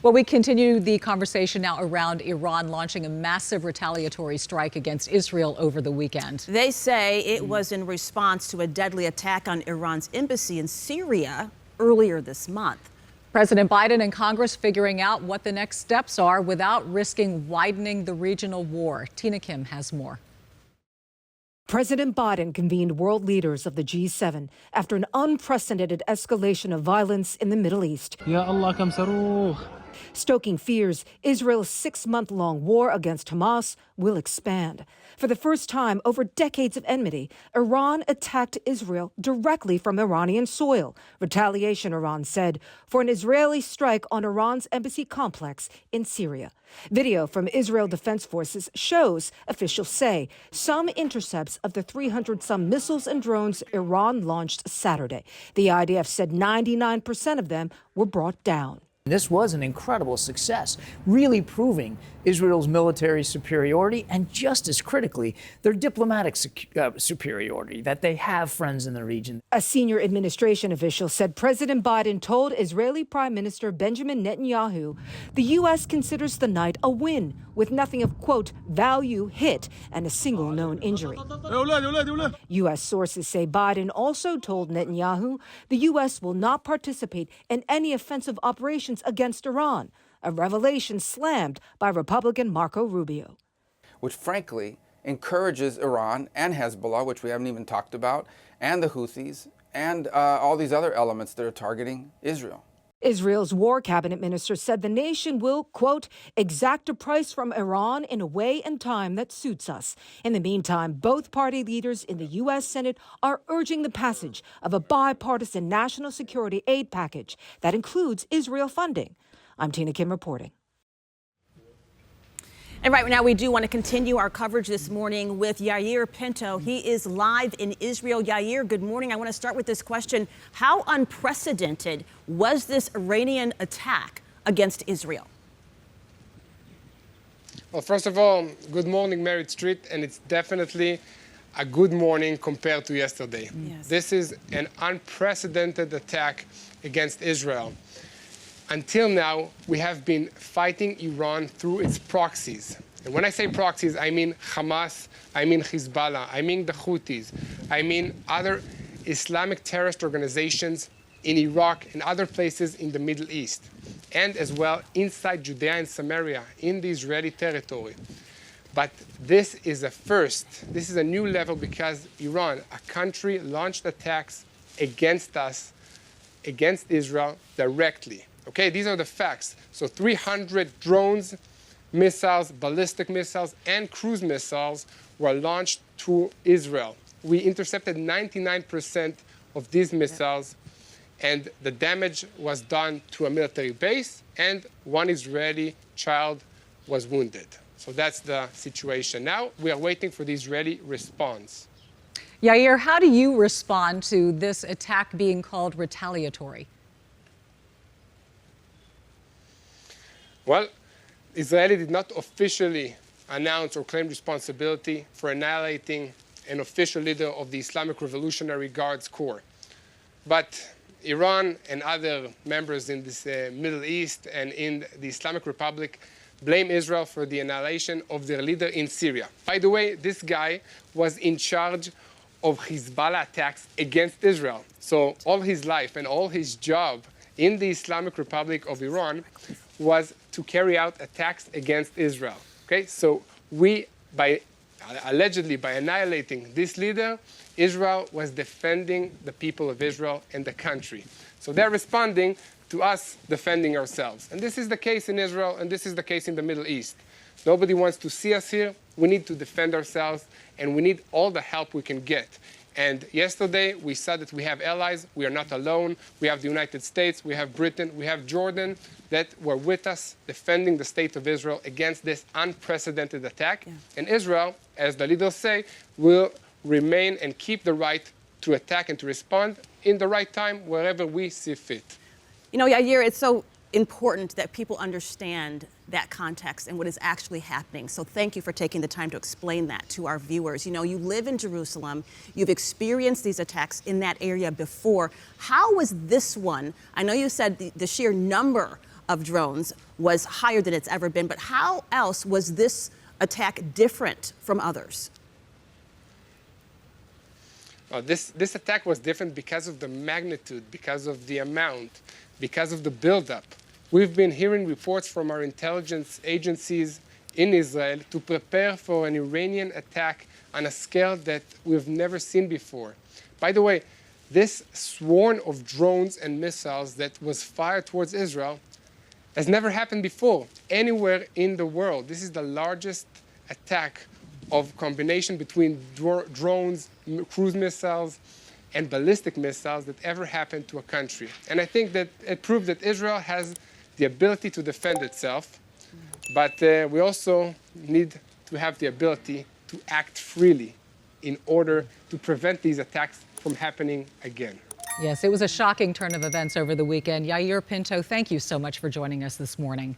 Well, we continue the conversation now around Iran launching a massive retaliatory strike against Israel over the weekend. They say it was in response to a deadly attack on Iran's embassy in Syria earlier this month. President Biden and Congress figuring out what the next steps are without risking widening the regional war. Tina Kim has more. President Biden convened world leaders of the G7 after an unprecedented escalation of violence in the Middle East. Ya Allah, kam saruh. Stoking fears Israel's 6-month-long war against Hamas will expand. For the first time over decades of enmity, Iran attacked Israel directly from Iranian soil. Retaliation, Iran said, for an Israeli strike on Iran's embassy complex in Syria. Video from Israel Defense Forces shows, officials say, some intercepts of the 300-some missiles and drones Iran launched Saturday. The IDF said 99% of them were brought down. This was an incredible success, really proving Israel's military superiority and, just as critically, their diplomatic superiority, that they have friends in the region. A senior administration official said President Biden told Israeli Prime Minister Benjamin Netanyahu the U.S. considers the night a win, with nothing of, quote, value hit and a single known injury. U.S. sources say Biden also told Netanyahu the U.S. will not participate in any offensive operations against Iran, a revelation slammed by Republican Marco Rubio. Which frankly encourages Iran and Hezbollah, which we haven't even talked about, and the Houthis, and all these other elements that are targeting Israel. Israel's war cabinet minister said the nation will, quote, exact a price from Iran in a way and time that suits us. In the meantime, both party leaders in the U.S. Senate are urging the passage of a bipartisan national security aid package that includes Israel funding. I'm Tina Kim reporting. And right now, we do want to continue our coverage this morning with Yair Pinto. He is live in Israel. Yair, good morning. I want to start with this question. How unprecedented was this Iranian attack against Israel? Well, first of all, good morning, Merritt Street, and it's definitely a good morning compared to yesterday. Yes. This is an unprecedented attack against Israel. Until now, we have been fighting Iran through its proxies. And when I say proxies, I mean Hamas, I mean Hezbollah, I mean the Houthis, I mean other Islamic terrorist organizations in Iraq and other places in the Middle East, and as well inside Judea and Samaria, in the Israeli territory. But this is a first. This is a new level because Iran, a country, launched attacks against us, against Israel directly. Okay, these are the facts. So 300 drones, missiles, ballistic missiles, and cruise missiles were launched to Israel. We intercepted 99% of these missiles, and the damage was done to a military base, and one Israeli child was wounded. So that's the situation. Now we are waiting for the Israeli response. Yair, how do you respond to this attack being called retaliatory? Well, Israel did not officially announce or claim responsibility for annihilating an official leader of the Islamic Revolutionary Guards Corps. But Iran and other members in this Middle East and in the Islamic Republic blame Israel for the annihilation of their leader in Syria. By the way, this guy was in charge of Hezbollah attacks against Israel. So all his life and all his job in the Islamic Republic of Iran was to carry out attacks against Israel. Okay, so allegedly by annihilating this leader, Israel was defending the people of Israel and the country. So they're responding to us defending ourselves. And this is the case in Israel, and this is the case in the Middle East. Nobody wants to see us here. We need to defend ourselves, and we need all the help we can get. And yesterday, we said that we have allies. We are not alone. We have the United States. We have Britain. We have Jordan that were with us defending the state of Israel against this unprecedented attack. Yeah. And Israel, as the leaders say, will remain and keep the right to attack and to respond in the right time wherever we see fit. You know, Yair, it's so important that people understand that context and what is actually happening. So thank you for taking the time to explain that to our viewers. You know, you live in Jerusalem. You've experienced these attacks in that area before. How was this one? I know you said the sheer number of drones was higher than it's ever been. But how else was this attack different from others? This attack was different because of the magnitude, because of the amount, because of the buildup. We've been hearing reports from our intelligence agencies in Israel to prepare for an Iranian attack on a scale that we've never seen before. By the way, this swarm of drones and missiles that was fired towards Israel has never happened before anywhere in the world. This is the largest attack of combination between drones, cruise missiles, and ballistic missiles that ever happened to a country. And I think that it proved that Israel has the ability to defend itself, but we also need to have the ability to act freely in order to prevent these attacks from happening again. Yes, it was a shocking turn of events over the weekend. Yair Pinto, thank you so much for joining us this morning.